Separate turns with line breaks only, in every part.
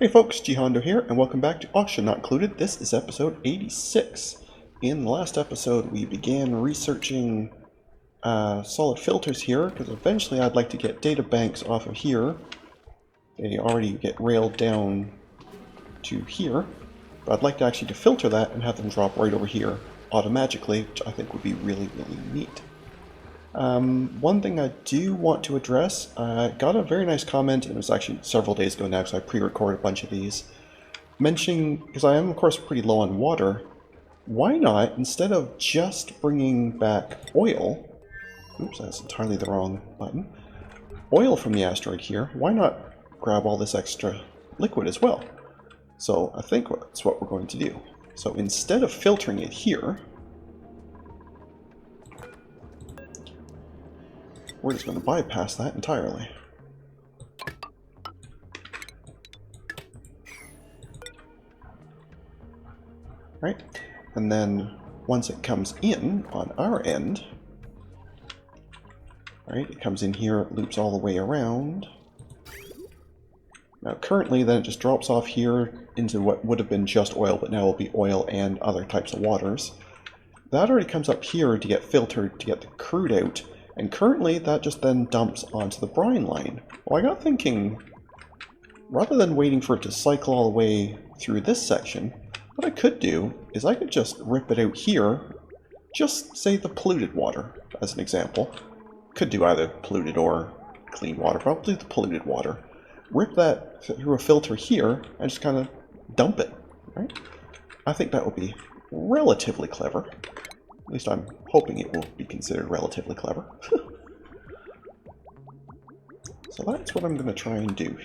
Hey folks, GHondo here, and welcome back to Oxygen Not Included. This is episode 86. In the last episode, we began researching solid filters here, because eventually I'd like to get data banks off of here. They already get railed down to here, but I'd like to actually filter that and have them drop right over here automatically, which I think would be really, really neat. One thing I do want to address, I got a very nice comment, and it was actually several days ago now because I pre-recorded a bunch of these, mentioning, because I am of course pretty low on water, why not, instead of just bringing back oil, oops, that's entirely the wrong button, oil from the asteroid here, why not grab all this extra liquid as well? So I think that's what we're going to do. So instead of filtering it here, we're just going to bypass that entirely. Right? And then once it comes in on our end, right, it comes in here, it loops all the way around. Now currently then it just drops off here into what would have been just oil, but now will be oil and other types of waters. That already comes up here to get filtered to get the crude out. And currently, that just then dumps onto the brine line. Well, I got thinking, rather than waiting for it to cycle all the way through this section, what I could do is I could just rip it out here, just say the polluted water, as an example. Could do either polluted or clean water, probably the polluted water. Rip that through a filter here, and just kind of dump it, right? I think that would be relatively clever. At least I'm hoping it will be considered relatively clever. So that's what I'm going to try and do.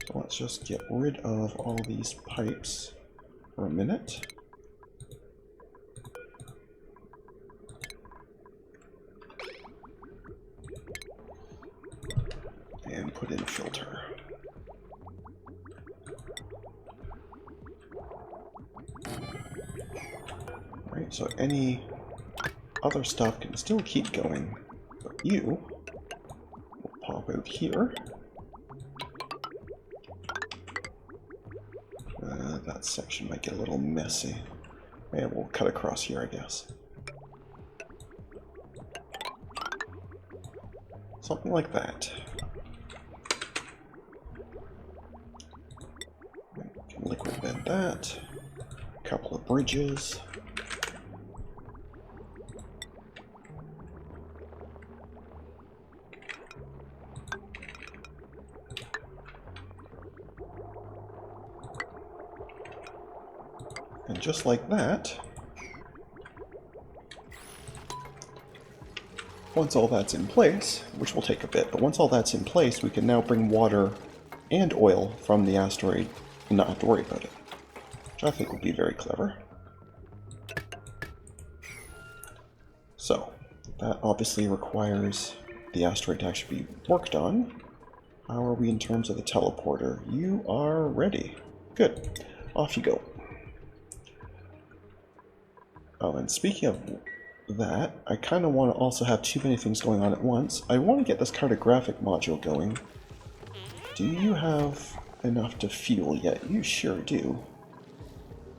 So let's just get rid of all these pipes for a minute. And put in a filter. Right, so any other stuff can still keep going, but you will pop out here. That section might get a little messy. Yeah, we'll cut across here, I guess. Something like that. We can liquid bed that. A couple of bridges. And just like that, once all that's in place, which will take a bit, but once all that's in place, we can now bring water and oil from the asteroid and not have to worry about it, which I think would be very clever. So, that obviously requires the asteroid to actually be worked on. How are we in terms of the teleporter? You are ready. Good. Off you go. Oh, and speaking of that, I kind of want to also have too many things going on at once. I want to get this cartographic module going. Do you have enough to fuel yet? You sure do.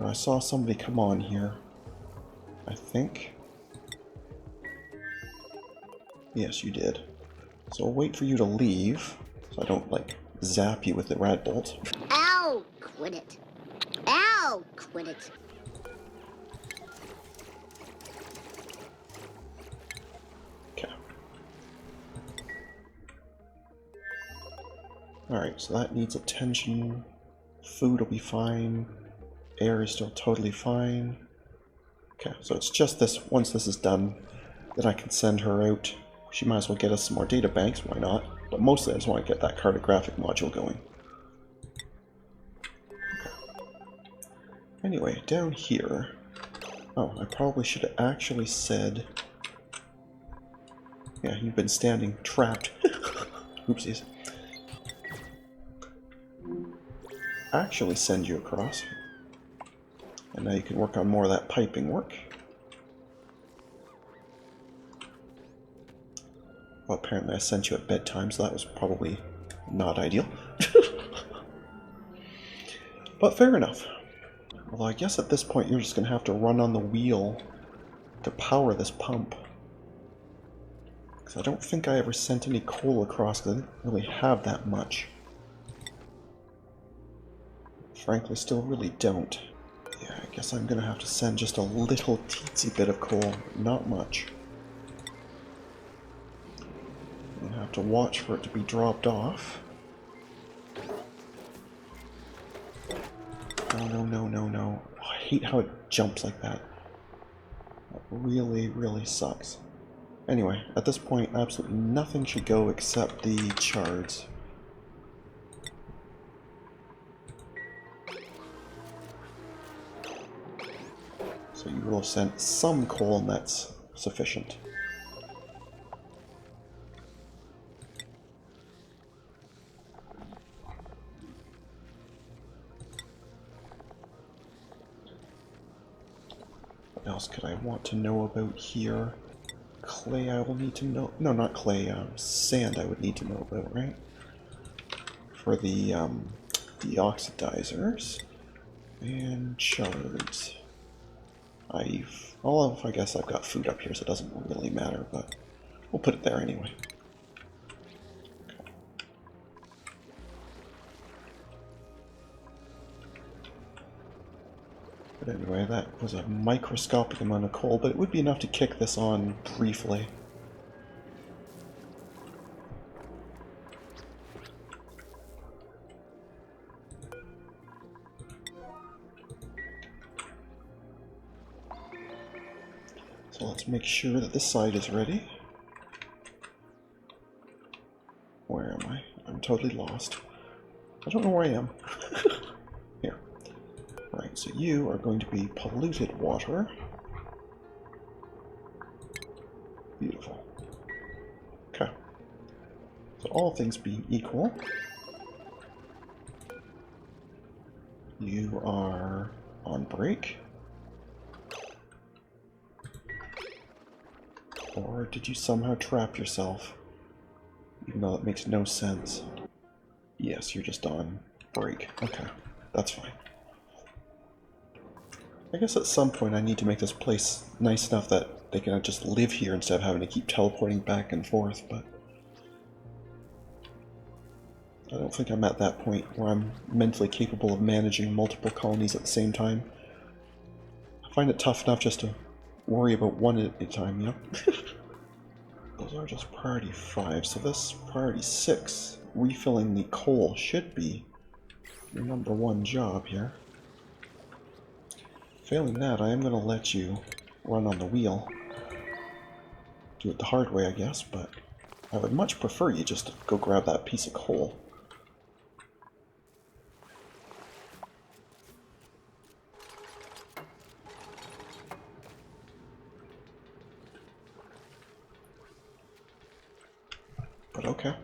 I saw somebody come on here, I think. Yes, you did. So I'll wait for you to leave, so I don't, like, zap you with the rad bolt.
Ow! Quit it. Ow! Quit it.
Alright, so that needs attention. Food will be fine. Air is still totally fine. Okay, so it's just this, once this is done, then I can send her out. She might as well get us some more data banks, why not? But mostly I just want to get that cartographic module going. Okay. Anyway, down here... Oh, I probably should have actually said... Yeah, you've been standing trapped. Oopsies. Actually send you across. And now you can work on more of that piping work. Well, apparently I sent you at bedtime, so that was probably Not ideal. But fair enough. Although I guess at this point you're just going to have to run on the wheel to power this pump. Because I don't think I ever sent any coal across because I didn't really have that much. Frankly, still really don't. Yeah, I guess I'm going to have to send just a little teensy bit of coal, not much. I'm going to have to watch for it to be dropped off. No, no, no, no, no. Oh, I hate how it jumps like that. That really, really sucks. Anyway, at this point, absolutely nothing should go except the shards. So you will have sent some coal, and that's sufficient. What else could I want to know about here? Clay I will need to know. No, not clay. Sand I would need to know about, right? For the deoxidizers and shards. I guess I've got food up here, so it doesn't really matter, but we'll put it there anyway. But anyway, that was a microscopic amount of coal, but it would be enough to kick this on briefly. So let's make sure that this side is ready. Where am I? I'm totally lost. I don't know where I am. Here. Right, so you are going to be polluted water. Beautiful. Okay. So all things being equal, you are on break. Or did you somehow trap yourself? Even though that makes no sense. Yes, you're just on break. Okay, that's fine. I guess at some point I need to make this place nice enough that they can just live here instead of having to keep teleporting back and forth, but I don't think I'm at that point where I'm mentally capable of managing multiple colonies at the same time. I find it tough enough just to worry about one at a time, you know? Those are just priority 5, so this priority 6, refilling the coal, should be your #1 job here. Failing that, I am going to let you run on the wheel. Do it the hard way, I guess, but I would much prefer you just to go grab that piece of coal. But okay.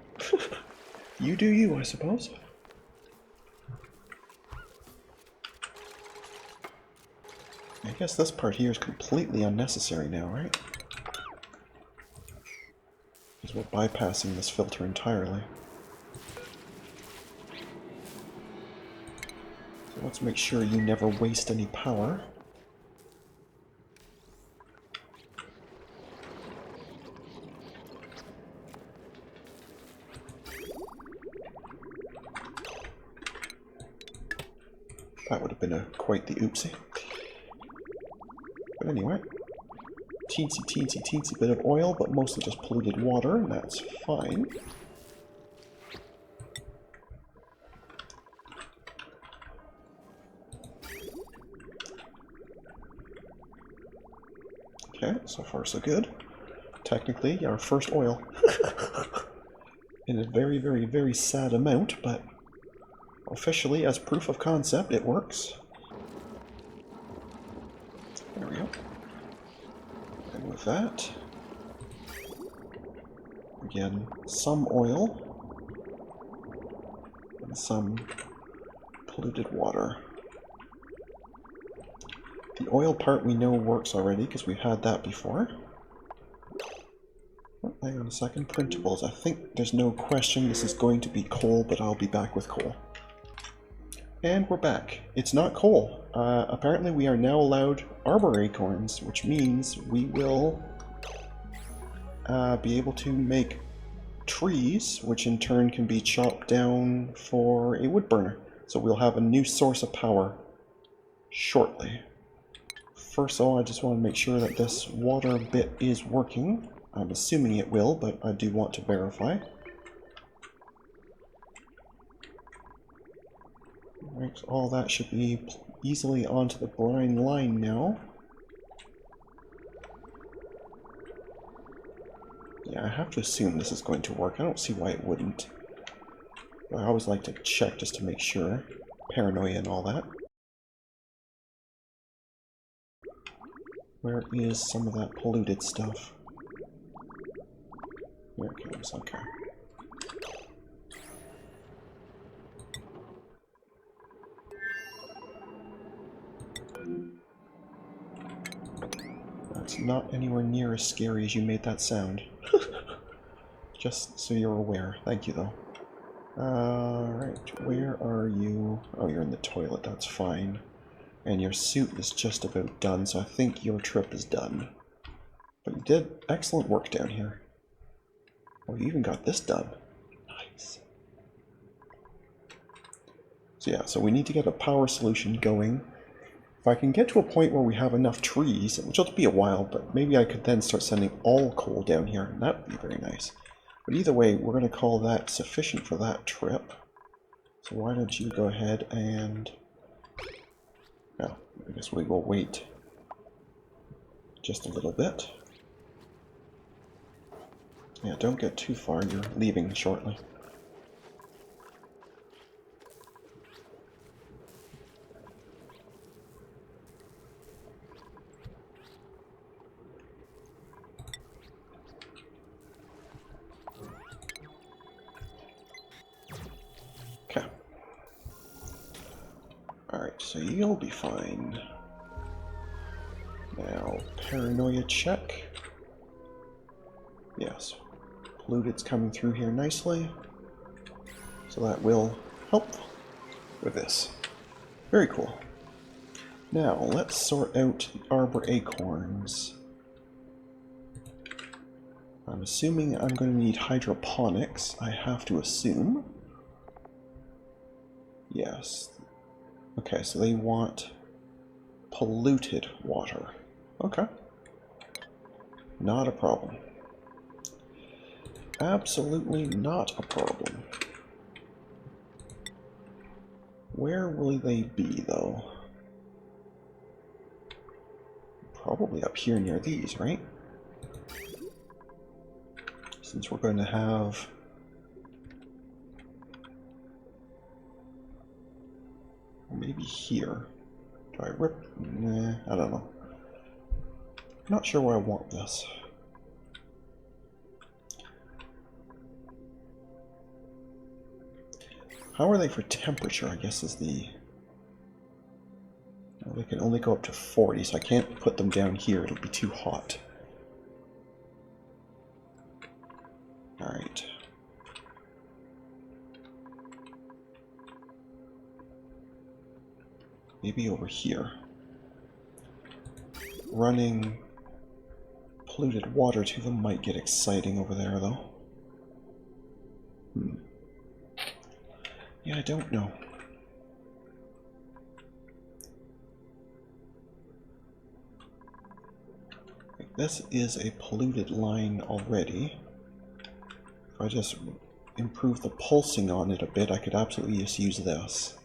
You do you, I suppose. I guess this part here is completely unnecessary now, right? Because we're bypassing this filter entirely. So let's make sure you never waste any power. That would have been quite the oopsie. But anyway, teensy bit of oil, but mostly just polluted water, and that's fine. Okay, so far so good. Technically, our first oil. In a very, very, very sad amount, but officially, as proof of concept, it works. There we go. And with that, again, some oil and some polluted water. The oil part we know works already because we've had that before. Oh, I hang on a second. Printables. I think there's no question this is going to be coal, but I'll be back with coal. And we're back. It's not coal. Apparently we are now allowed arbor acorns, which means we will be able to make trees, which in turn can be chopped down for a wood burner. So we'll have a new source of power shortly. First of all, I just want to make sure that this water bit is working. I'm assuming it will, but I do want to verify. Right, so all that should be easily onto the brine line now. Yeah, I have to assume this is going to work. I don't see why it wouldn't. But I always like to check just to make sure. Paranoia and all that. Where is some of that polluted stuff? Here it comes, okay. That's not anywhere near as scary as you made that sound. Just so you're aware. Thank you, though. Right, where are you? Oh, you're in the toilet, that's fine. And your suit is just about done, so I think your trip is done. But you did excellent work down here. Oh, you even got this done. Nice. So yeah, so we need to get a power solution going. If I can get to a point where we have enough trees, which will be a while, but maybe I could then start sending all coal down here, and that would be very nice. But either way, we're going to call that sufficient for that trip. So why don't you go ahead and... No, I guess we will wait just a little bit. Yeah, don't get too far, you're leaving shortly. Okay. Alright, so you'll be fine. Now, paranoia check. Yes. Polluted's coming through here nicely. So that will help with this. Very cool. Now, let's sort out the arbor acorns. I'm assuming I'm going to need hydroponics. I have to assume. Yes. Okay, so they want polluted water. Okay. Not a problem. Absolutely not a problem. Where will they be, though? Probably up here near these, right? Since we're going to have... Maybe here. Do I rip? Nah, I don't know. Not sure where I want this. How are they for temperature, I guess is the... Well, they can only go up to 40, so I can't put them down here. It'll be too hot. Alright. Maybe over here. Running polluted water to them might get exciting over there, though. Yeah, I don't know. This is a polluted line already. If I just improve the pulsing on it a bit, I could absolutely just use this.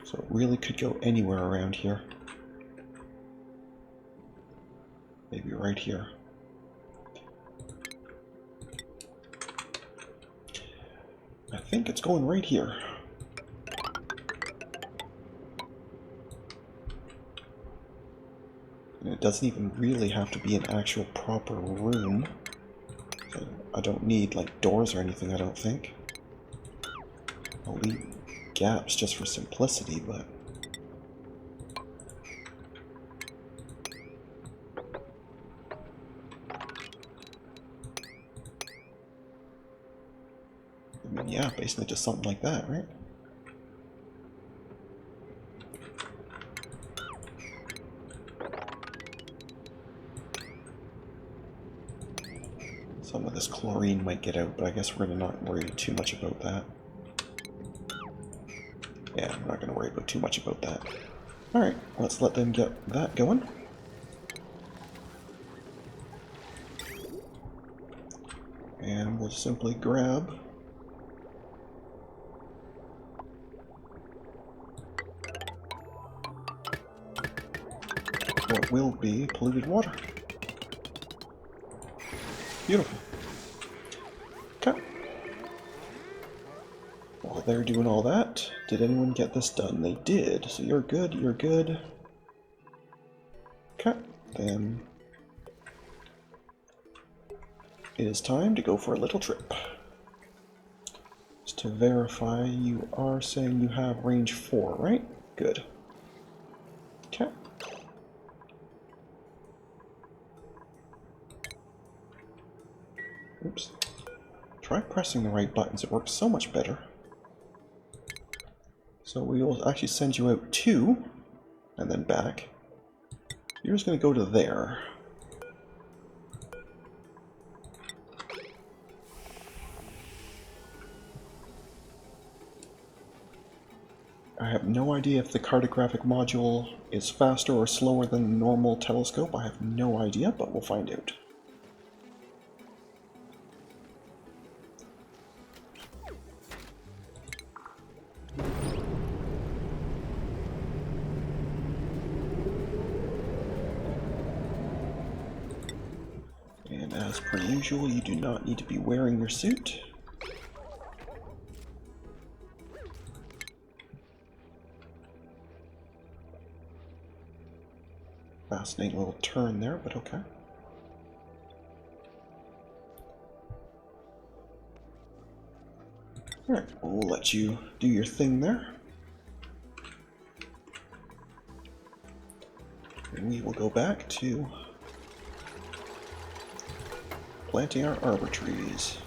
So it really could go anywhere around here. Maybe right here. I think it's going right here. And it doesn't even really have to be an actual proper room. So I don't need like doors or anything, I don't think. I'll leave gaps just for simplicity, but... I mean, yeah, basically just something like that, right? Some of this chlorine might get out, but I guess we're going to not worry too much about that. Yeah, we're not going to worry about too much about that. Alright, let's let them get that going. And we'll simply grab what will be polluted water. Beautiful. Okay. While they're doing all that, did anyone get this done? They did, so you're good, you're good. Okay, then it is time to go for a little trip. Just to verify, you are saying you have range 4, right? Good. Okay. Oops. Try pressing the right buttons, it works so much better. So we will actually send you out 2, and then back. You're just going to go to there. I have no idea if the cartographic module is faster or slower than the normal telescope. I have no idea, but we'll find out. And as per usual, you do not need to be wearing your suit. Fascinating little turn there, but okay. Alright, we'll let you do your thing there. And we will go back to planting our arbor trees.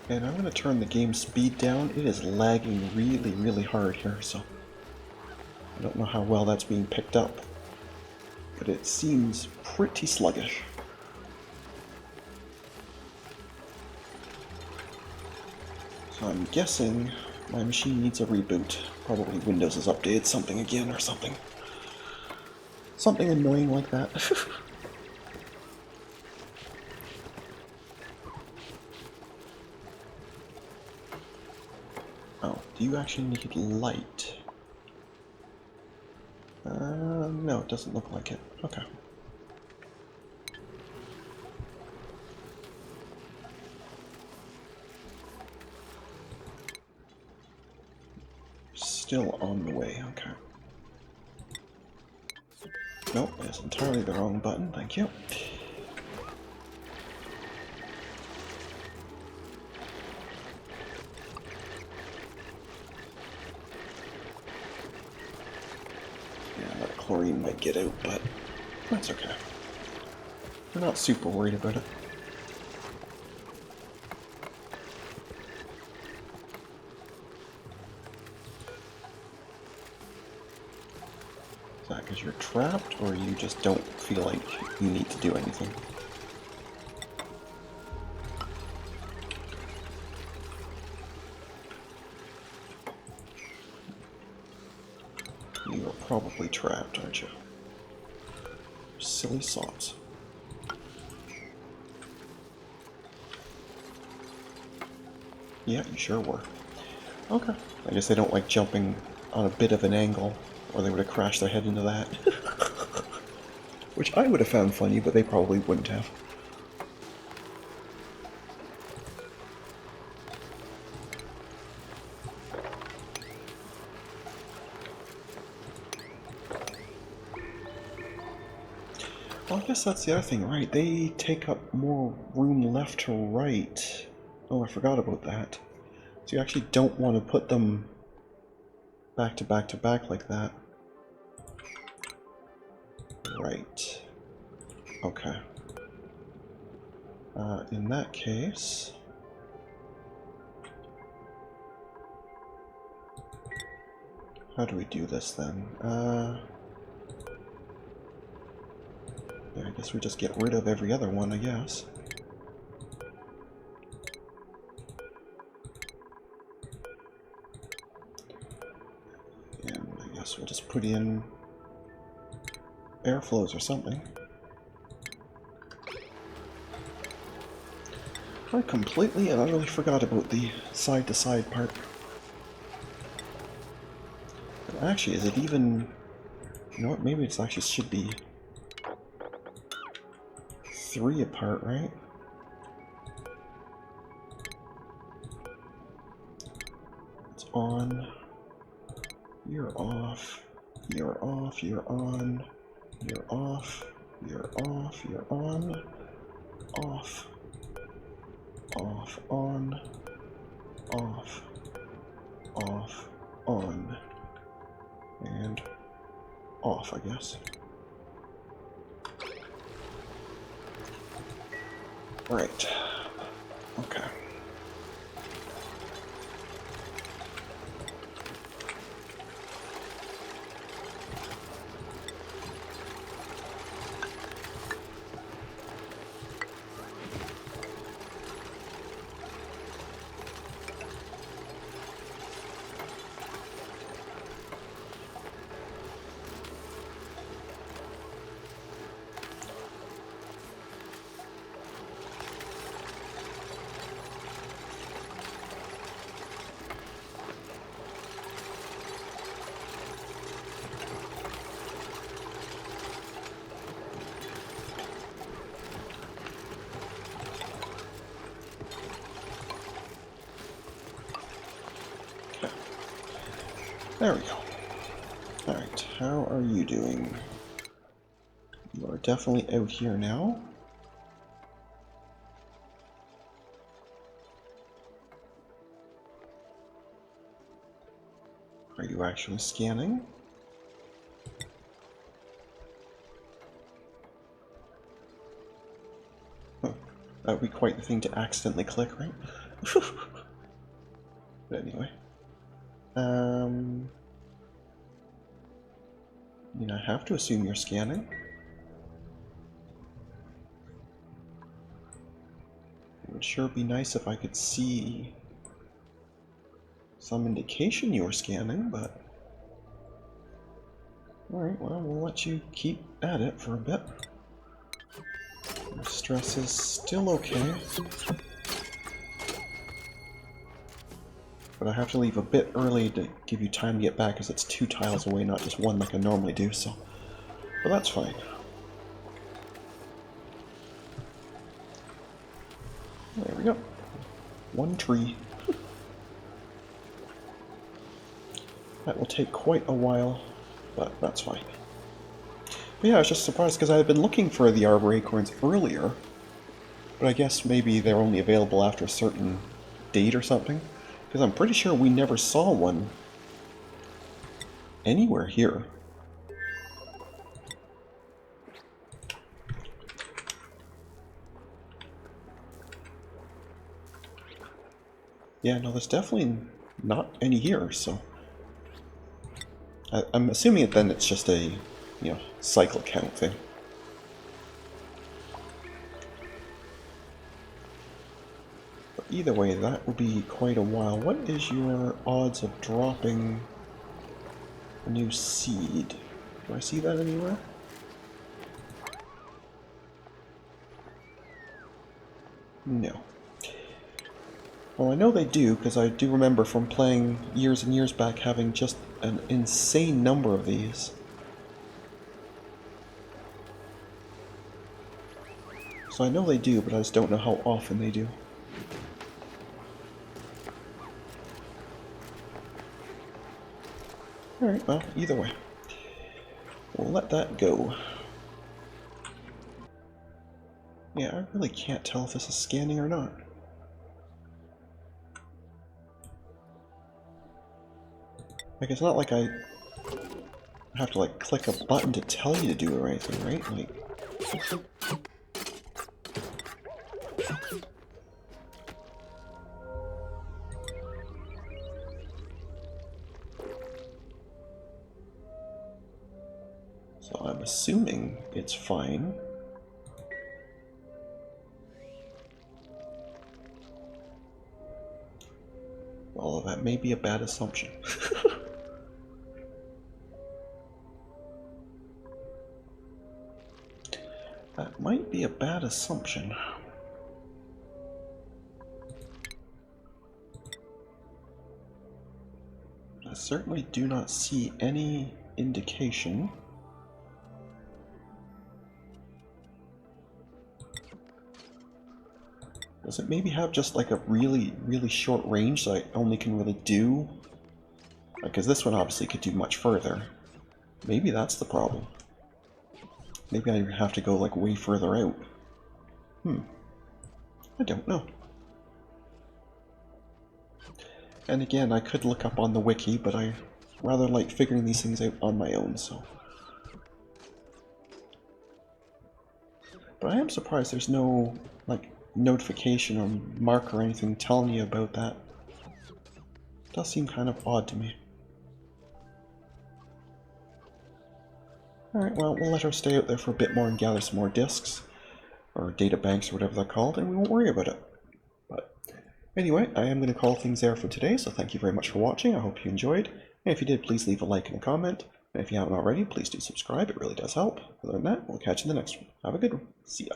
And I'm going to turn the game speed down. It is lagging really, really hard here, so I don't know how well that's being picked up. But it seems pretty sluggish. So I'm guessing my machine needs a reboot. Probably Windows has updated something again or something. Something annoying like that. Oh, do you actually need light? No, it doesn't look like it. Okay. Still on the way, okay. Nope, it's entirely the wrong button, thank you. Yeah, that chlorine might get out, but that's okay. We're not super worried about it. Is that because you're trapped, or you just don't feel like you need to do anything? You are probably trapped, aren't you? Silly sots. Yeah, you sure were. Okay. I guess they don't like jumping on a bit of an angle, or they would have crashed their head into that. Which I would have found funny, but they probably wouldn't have. Well, I guess that's the other thing, right? They take up more room left to right. Oh, I forgot about that. So you actually don't want to put them back to back to back like that. Okay. In that case... how do we do this then? Yeah, I guess we just get rid of every other one, I guess. And I guess we'll just put in airflows or something. I completely and utterly forgot about the side-to-side part. But actually, is it even... you know what, maybe it actually should be 3 apart, right? It's on, you're off, you're off, you're on, you're off, you're off, you're on, off, off, on, off, off, on, and off, I guess. Right. Okay. There we go. Alright, how are you doing? You are definitely out here now. Are you actually scanning? Oh, that would be quite the thing to accidentally click, right? But anyway. I mean, I have to assume you're scanning. It would sure be nice if I could see some indication you were scanning, but... alright, well, we'll let you keep at it for a bit. Your stress is still okay. But I have to leave a bit early to give you time to get back, because it's 2 tiles away, not just 1 like I normally do, so... but that's fine. There we go. 1 tree. That will take quite a while, but that's fine. But yeah, I was just surprised, because I had been looking for the arbor acorns earlier, but I guess maybe they're only available after a certain date or something. Because I'm pretty sure we never saw one anywhere here. Yeah, no, there's definitely not any here, so... I'm assuming it then it's just a, you know, cycle count thing. Either way, that will be quite a while. What is your odds of dropping a new seed? Do I see that anywhere? No. Well, I know they do, because I do remember from playing years and years back having just an insane number of these. So I know they do, but I just don't know how often they do. Alright, well, either way. We'll let that go. Yeah, I really can't tell if this is scanning or not. Like, it's not like I have to, like, click a button to tell you to do it or anything, right? Like, So I'm assuming it's fine. Although that may be a bad assumption. That might be a bad assumption. I certainly do not see any indication. Does it maybe have just like a really short range that I only can really do? Because this one obviously could do much further. Maybe that's the problem. Maybe I have to go like way further out. I don't know. And again, I could look up on the wiki, but I rather like figuring these things out on my own, so. But I am surprised there's no like notification or mark or anything telling you about that. It does seem kind of odd to me. Alright, well, we'll let her stay out there for a bit more and gather some more disks, or data banks or whatever they're called, and we won't worry about it. But anyway, I am going to call things there for today, so thank you very much for watching. I hope you enjoyed. And if you did, please leave a like and a comment. And if you haven't already, please do subscribe. It really does help. Other than that, we'll catch you in the next one. Have a good one. See ya.